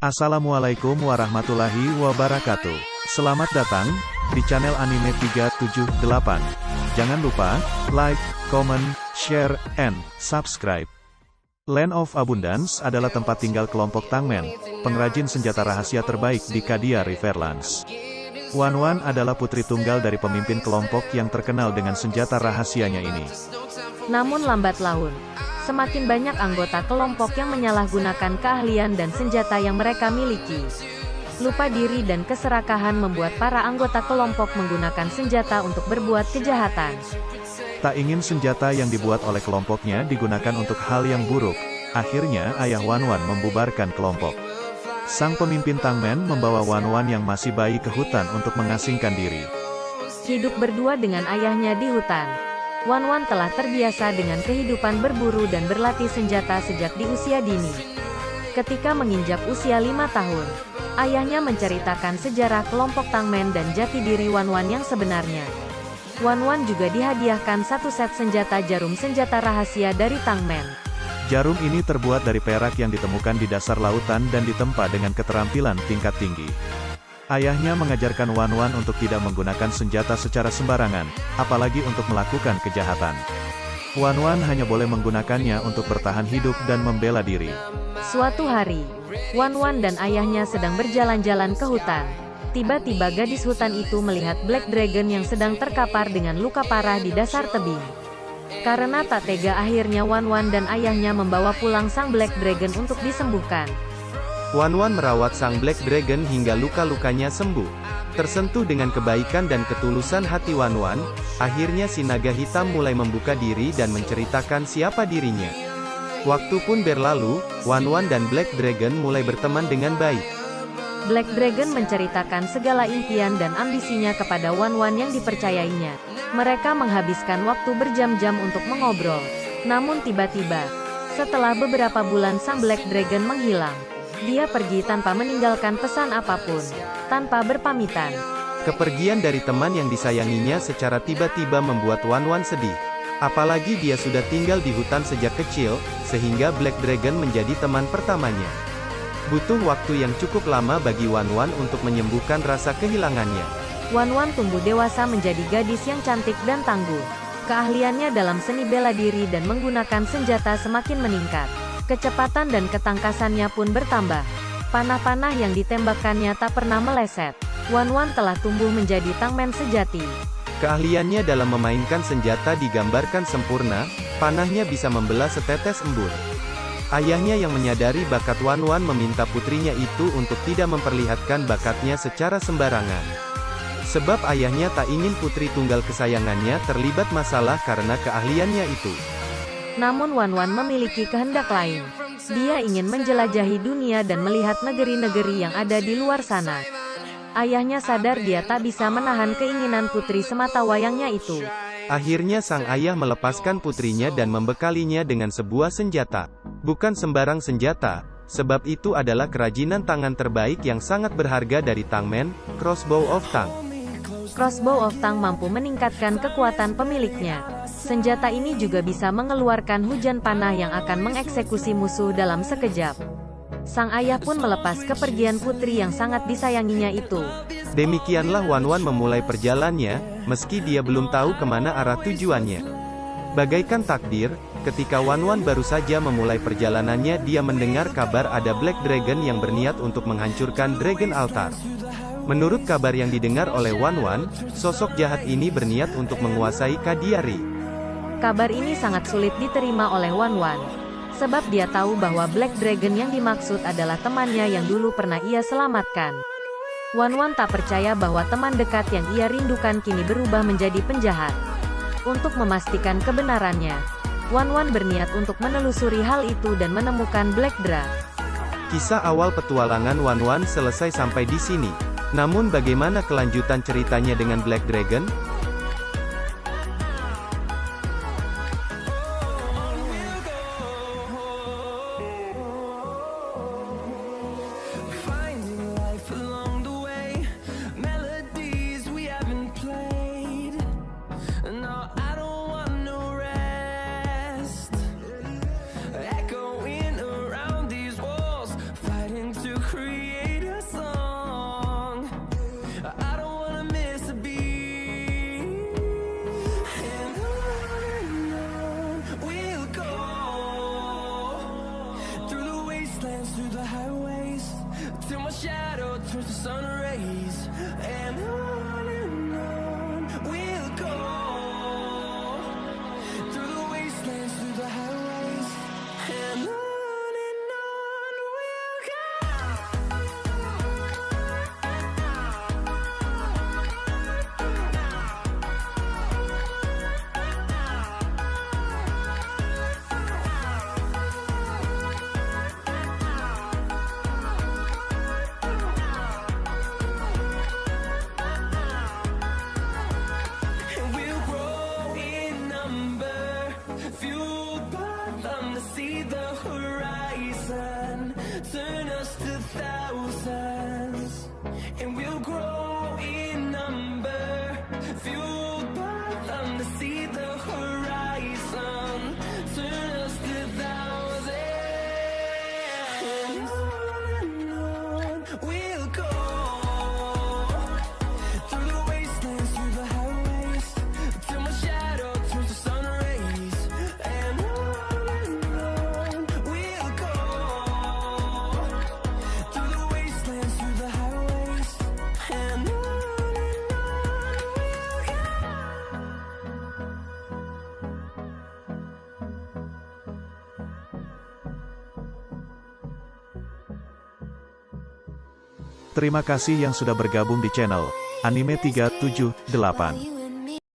Assalamualaikum warahmatullahi wabarakatuh. Selamat datang di channel Anime 378. Jangan lupa like, comment, share, and subscribe. Land of Abundance adalah tempat tinggal kelompok Tangmen, pengrajin senjata rahasia terbaik di Cadia Riverlands. Wanwan adalah putri tunggal dari pemimpin kelompok yang terkenal dengan senjata rahasianya ini. Namun lambat laun, semakin banyak anggota kelompok yang menyalahgunakan keahlian dan senjata yang mereka miliki. Lupa diri dan keserakahan membuat para anggota kelompok menggunakan senjata untuk berbuat kejahatan. Tak ingin senjata yang dibuat oleh kelompoknya digunakan untuk hal yang buruk, akhirnya ayah Wanwan membubarkan kelompok. Sang pemimpin Tangmen membawa Wanwan yang masih bayi ke hutan untuk mengasingkan diri. Hidup berdua dengan ayahnya di hutan, Wanwan telah terbiasa dengan kehidupan berburu dan berlatih senjata sejak di usia dini. Ketika menginjak usia 5 tahun, ayahnya menceritakan sejarah kelompok Tangmen dan jati diri Wanwan yang sebenarnya. Wanwan juga dihadiahkan satu set senjata jarum senjata rahasia dari Tangmen. Jarum ini terbuat dari perak yang ditemukan di dasar lautan dan ditempa dengan keterampilan tingkat tinggi. Ayahnya mengajarkan Wanwan untuk tidak menggunakan senjata secara sembarangan, apalagi untuk melakukan kejahatan. Wanwan hanya boleh menggunakannya untuk bertahan hidup dan membela diri. Suatu hari, Wanwan dan ayahnya sedang berjalan-jalan ke hutan. Tiba-tiba gadis hutan itu melihat Black Dragon yang sedang terkapar dengan luka parah di dasar tebing. Karena tak tega, akhirnya Wanwan dan ayahnya membawa pulang sang Black Dragon untuk disembuhkan. Wanwan merawat sang Black Dragon hingga luka-lukanya sembuh. Tersentuh dengan kebaikan dan ketulusan hati Wanwan, akhirnya si naga hitam mulai membuka diri dan menceritakan siapa dirinya. Waktu pun berlalu, Wanwan dan Black Dragon mulai berteman dengan baik. Black Dragon menceritakan segala impian dan ambisinya kepada Wanwan yang dipercayainya. Mereka menghabiskan waktu berjam-jam untuk mengobrol. Namun tiba-tiba, setelah beberapa bulan sang Black Dragon menghilang. Dia pergi tanpa meninggalkan pesan apapun, tanpa berpamitan. Kepergian dari teman yang disayanginya secara tiba-tiba membuat Wanwan sedih. Apalagi dia sudah tinggal di hutan sejak kecil, sehingga Black Dragon menjadi teman pertamanya. Butuh waktu yang cukup lama bagi Wanwan untuk menyembuhkan rasa kehilangannya. Wanwan tumbuh dewasa menjadi gadis yang cantik dan tangguh. Keahliannya dalam seni bela diri dan menggunakan senjata semakin meningkat. Kecepatan dan ketangkasannya pun bertambah. Panah-panah yang ditembakkannya tak pernah meleset. Wanwan telah tumbuh menjadi Tangmen sejati. Keahliannya dalam memainkan senjata digambarkan sempurna, panahnya bisa membelah setetes embun. Ayahnya yang menyadari bakat Wanwan meminta putrinya itu untuk tidak memperlihatkan bakatnya secara sembarangan. Sebab ayahnya tak ingin putri tunggal kesayangannya terlibat masalah karena keahliannya itu. Namun Wanwan memiliki kehendak lain. Dia ingin menjelajahi dunia dan melihat negeri-negeri yang ada di luar sana. Ayahnya sadar dia tak bisa menahan keinginan putri sematawayangnya itu. Akhirnya sang ayah melepaskan putrinya dan membekalinya dengan sebuah senjata. Bukan sembarang senjata, sebab itu adalah kerajinan tangan terbaik yang sangat berharga dari Tangmen, Crossbow of Tang. Crossbow of Tang mampu meningkatkan kekuatan pemiliknya. Senjata ini juga bisa mengeluarkan hujan panah yang akan mengeksekusi musuh dalam sekejap. Sang ayah pun melepas kepergian putri yang sangat disayanginya itu. Demikianlah Wanwan memulai perjalanannya, meski dia belum tahu kemana arah tujuannya. Bagaikan takdir, ketika Wanwan baru saja memulai perjalanannya, dia mendengar kabar ada Black Dragon yang berniat untuk menghancurkan Dragon Altar. Menurut kabar yang didengar oleh Wanwan, sosok jahat ini berniat untuk menguasai Cadia Ri. Kabar ini sangat sulit diterima oleh Wanwan, sebab dia tahu bahwa Black Dragon yang dimaksud adalah temannya yang dulu pernah ia selamatkan. Wanwan tak percaya bahwa teman dekat yang ia rindukan kini berubah menjadi penjahat. Untuk memastikan kebenarannya, Wanwan berniat untuk menelusuri hal itu dan menemukan Black Dra. Kisah awal petualangan Wanwan selesai sampai di sini. Namun bagaimana kelanjutan ceritanya dengan Black Dragon? Echoing around these walls, fighting to create turns to sun rays, and on we'll go through the wastelands, through the highways, and on we'll go. And we'll grow in number, fueled by them to see the horizon, turn us to thousands. And we'll grow in number, fueled by them to see the horizon, turn us to thousands. And on we'll go through the wastelands, through the highways, till my shadow turns to sun rays, and on we'll go through the wastelands, through the highways, and on we'll go. Terima kasih yang sudah bergabung di channel Anime 378.